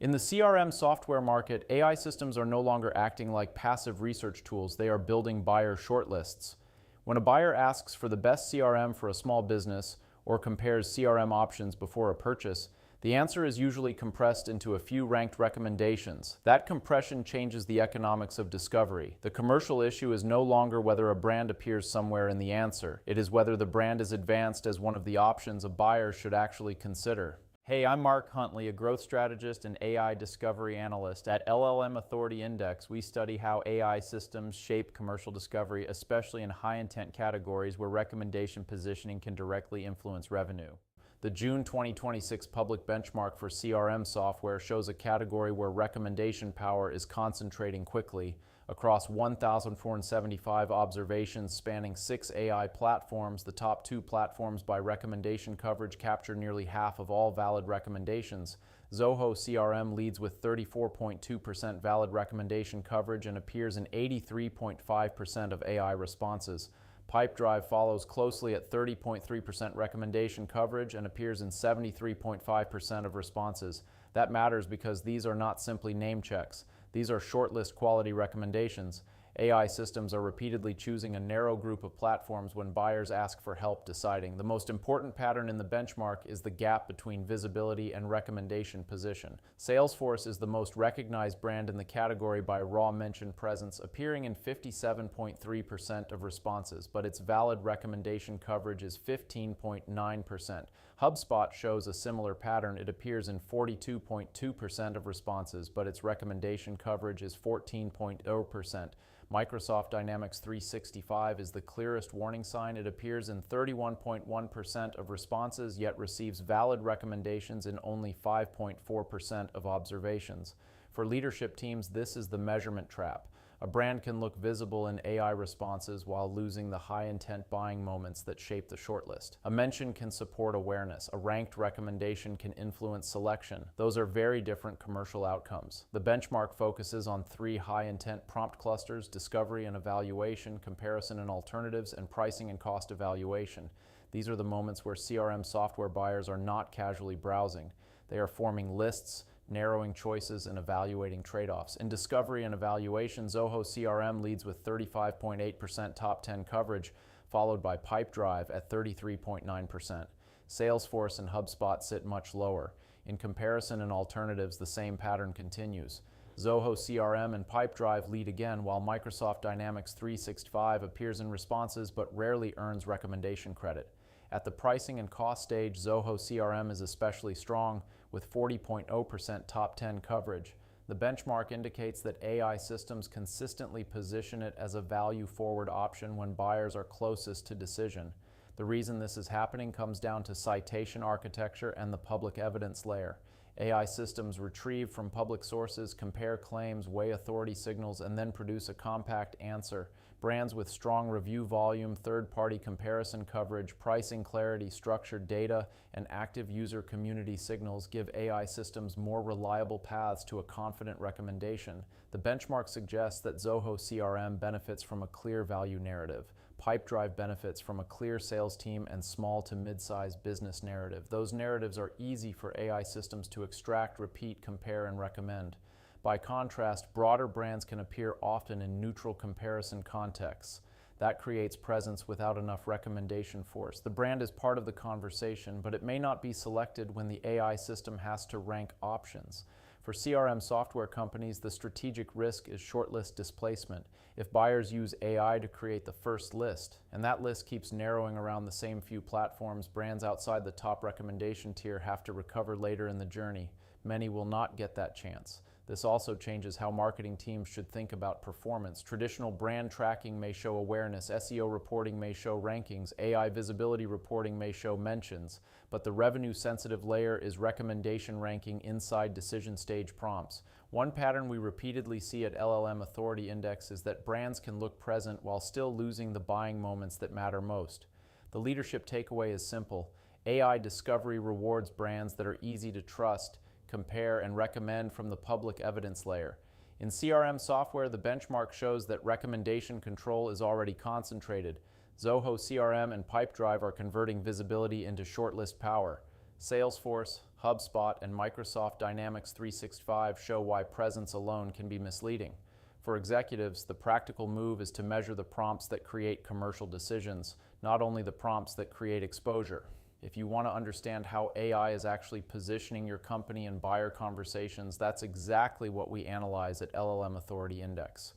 In the CRM software market, AI systems are no longer acting like passive research tools, they are building buyer shortlists. When a buyer asks for the best CRM for a small business or compares CRM options before a purchase, the answer is usually compressed into a few ranked recommendations. That compression changes the economics of discovery. The commercial issue is no longer whether a brand appears somewhere in the answer. It is whether the brand is advanced as one of the options a buyer should actually consider. Hey, I'm Mark Huntley, a growth strategist and AI discovery analyst. At LLM Authority Index, we study how AI systems shape commercial discovery, especially in high-intent categories where recommendation positioning can directly influence revenue. The June 2026 public benchmark for CRM software shows a category where recommendation power is concentrating quickly. Across 1,475 observations spanning 6 AI platforms, the top 2 platforms by recommendation coverage capture nearly half of all valid recommendations. Zoho CRM leads with 34.2% valid recommendation coverage and appears in 83.5% of AI responses. Pipedrive follows closely at 30.3% recommendation coverage and appears in 73.5% of responses. That matters because these are not simply name checks. These are shortlist quality recommendations. AI systems are repeatedly choosing a narrow group of platforms when buyers ask for help deciding. The most important pattern in the benchmark is the gap between visibility and recommendation position. Salesforce is the most recognized brand in the category by raw mention presence, appearing in 57.3% of responses, but its valid recommendation coverage is 15.9%. HubSpot shows a similar pattern. It appears in 42.2% of responses, but its recommendation coverage is 14.0%. Microsoft Dynamics 365 is the clearest warning sign. It appears in 31.1% of responses, yet receives valid recommendations in only 5.4% of observations. For leadership teams, this is the measurement trap. A brand can look visible in AI responses while losing the high-intent buying moments that shape the shortlist. A mention can support awareness. A ranked recommendation can influence selection. Those are very different commercial outcomes. The benchmark focuses on 3 high-intent prompt clusters: discovery and evaluation, comparison and alternatives, and pricing and cost evaluation. These are the moments where CRM software buyers are not casually browsing. They are forming lists, narrowing choices, and evaluating trade-offs. In discovery and evaluation, Zoho CRM leads with 35.8% top 10 coverage, followed by Pipedrive at 33.9%. Salesforce and HubSpot sit much lower. In comparison and alternatives, the same pattern continues. Zoho CRM and Pipedrive lead again, while Microsoft Dynamics 365 appears in responses but rarely earns recommendation credit. At the pricing and cost stage, Zoho CRM is especially strong, with 40.0% top 10 coverage. The benchmark indicates that AI systems consistently position it as a value-forward option when buyers are closest to decision. The reason this is happening comes down to citation architecture and the public evidence layer. AI systems retrieve from public sources, compare claims, weigh authority signals, and then produce a compact answer. Brands with strong review volume, third-party comparison coverage, pricing clarity, structured data, and active user community signals give AI systems more reliable paths to a confident recommendation. The benchmark suggests that Zoho CRM benefits from a clear value narrative. Pipedrive benefits from a clear sales team and small to mid-sized business narrative. Those narratives are easy for AI systems to extract, repeat, compare, and recommend. By contrast, broader brands can appear often in neutral comparison contexts. That creates presence without enough recommendation force. The brand is part of the conversation, but it may not be selected when the AI system has to rank options. For CRM software companies, the strategic risk is shortlist displacement. If buyers use AI to create the first list, and that list keeps narrowing around the same few platforms, brands outside the top recommendation tier have to recover later in the journey. Many will not get that chance. This also changes how marketing teams should think about performance. Traditional brand tracking may show awareness, SEO reporting may show rankings, AI visibility reporting may show mentions, but the revenue-sensitive layer is recommendation ranking inside decision stage prompts. One pattern we repeatedly see at LLM Authority Index is that brands can look present while still losing the buying moments that matter most. The leadership takeaway is simple. AI discovery rewards brands that are easy to trust, compare, and recommend from the public evidence layer. In CRM software, the benchmark shows that recommendation control is already concentrated. Zoho CRM and Pipedrive are converting visibility into shortlist power. Salesforce, HubSpot, and Microsoft Dynamics 365 show why presence alone can be misleading. For executives, the practical move is to measure the prompts that create commercial decisions, not only the prompts that create exposure. If you want to understand how AI is actually positioning your company in buyer conversations, that's exactly what we analyze at LLM Authority Index.